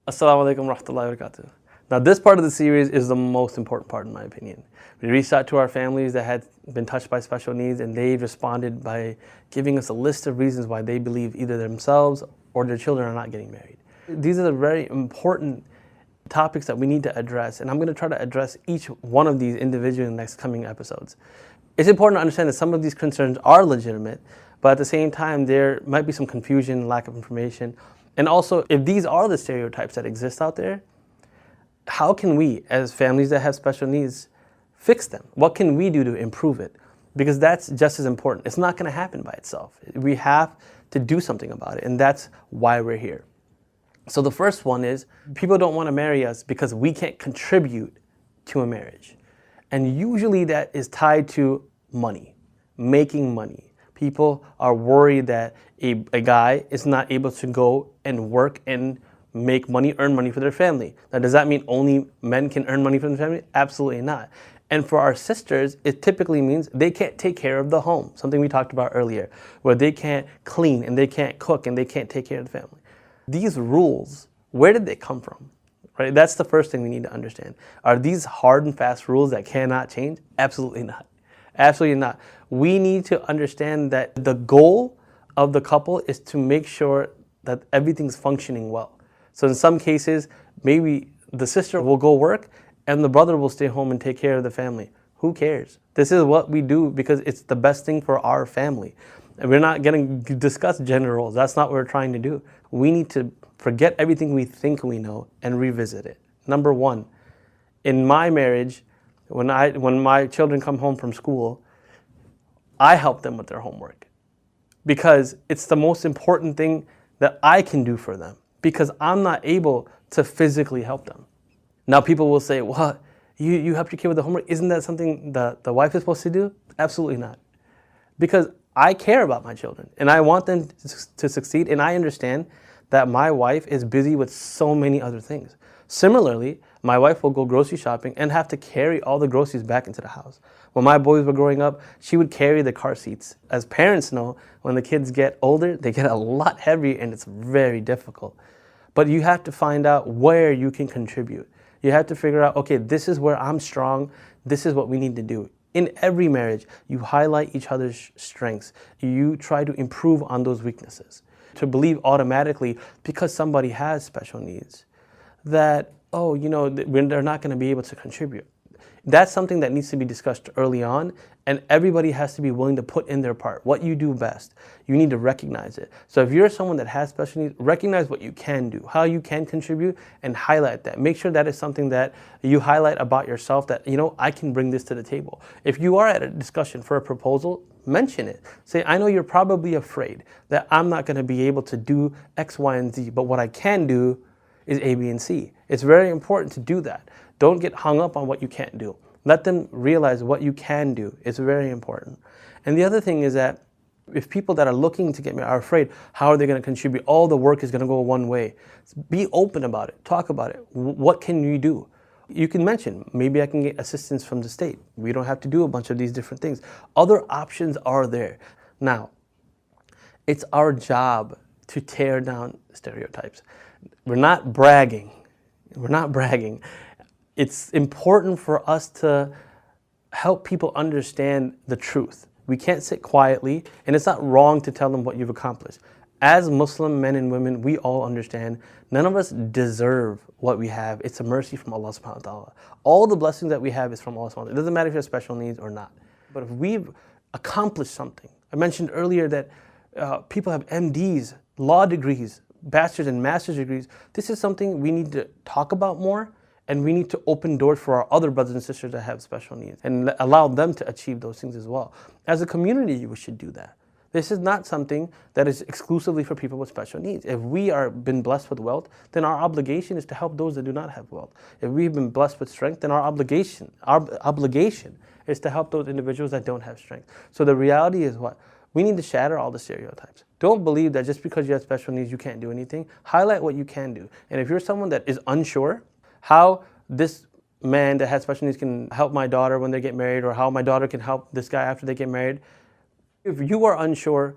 Assalamu alaikum warahmatullahi wabarakatuh. Now, this part of the series is the most important part in my opinion. We reached out to our families that had been touched by special needs, and they responded by giving us a list of reasons why they believe either themselves or their children are not getting married. These are the very important topics that we need to address, and I'm going to try to address each one of these individually in the next coming episodes. It's important to understand that some of these concerns are legitimate, but at the same time, there might be some confusion, lack of information. And also, if these are the stereotypes that exist out there, how can we, as families that have special needs, fix them? What can we do to improve it? Because that's just as important. It's not going to happen by itself. We have to do something about it, and that's why we're here. So the first one is, people don't want to marry us because we can't contribute to a marriage. And usually that is tied to money, making money. People are worried that a guy is not able to go and work and make money, earn money for their family. Now, does that mean only men can earn money for their family? Absolutely not. And for our sisters, it typically means they can't take care of the home, something we talked about earlier, where they can't clean and they can't cook and they can't take care of the family. These rules, where did they come from? Right? That's the first thing we need to understand. Are these hard and fast rules that cannot change? Absolutely not. Absolutely not. We need to understand that the goal of the couple is to make sure that everything's functioning well. So in some cases, maybe the sister will go work and the brother will stay home and take care of the family. Who cares? This is what we do because it's the best thing for our family. And we're not going to discuss gender roles. That's not what we're trying to do. We need to forget everything we think we know and revisit it. Number one, in my marriage, when my children come home from school, I help them with their homework because it's the most important thing that I can do for them because I'm not able to physically help them. Now people will say, well, you help your kid with the homework. Isn't that something that the wife is supposed to do? Absolutely not. Because I care about my children and I want them to succeed, and I understand that my wife is busy with so many other things. Similarly, my wife will go grocery shopping and have to carry all the groceries back into the house. When my boys were growing up, she would carry the car seats. As parents know, when the kids get older, they get a lot heavier and it's very difficult. But you have to find out where you can contribute. You have to figure out, okay, this is where I'm strong. This is what we need to do. In every marriage, you highlight each other's strengths. You try to improve on those weaknesses. To believe automatically, because somebody has special needs, that, oh, you know, they're not going to be able to contribute. That's something that needs to be discussed early on, and everybody has to be willing to put in their part. What you do best, you need to recognize it. So if you're someone that has special needs, recognize what you can do, how you can contribute, and highlight that. Make sure that is something that you highlight about yourself, that, you know, I can bring this to the table. If you are at a discussion for a proposal, mention it. Say, I know you're probably afraid that I'm not going to be able to do X, Y, and Z, but what I can do is A, B, and C. It's very important to do that. Don't get hung up on what you can't do. Let them realize what you can do. It's very important. And the other thing is that if people that are looking to get married are afraid, how are they going to contribute? All the work is going to go one way. Be open about it. Talk about it. What can you do? You can mention, maybe I can get assistance from the state. We don't have to do a bunch of these different things. Other options are there. Now, it's our job to tear down stereotypes. We're not bragging. We're not bragging. It's important for us to help people understand the truth. We can't sit quietly, and it's not wrong to tell them what you've accomplished. As Muslim men and women, we all understand none of us deserve what we have. It's a mercy from Allah subhanahu wa ta'ala. All the blessings that we have is from Allah subhanahu wa ta'ala. It doesn't matter if you have special needs or not. But if we've accomplished something, I mentioned earlier that people have MDs, law degrees, bachelor's and master's degrees. This is something we need to talk about more, and we need to open doors for our other brothers and sisters that have special needs and allow them to achieve those things as well. As a community, we should do that. This is not something that is exclusively for people with special needs. If we are been blessed with wealth, then our obligation is to help those that do not have wealth. If we've been blessed with strength, then our obligation is to help those individuals that don't have strength. So the reality is what? We need to shatter all the stereotypes. Don't believe that just because you have special needs, you can't do anything. Highlight what you can do. And if you're someone that is unsure how this man that has special needs can help my daughter when they get married, or how my daughter can help this guy after they get married, if you are unsure,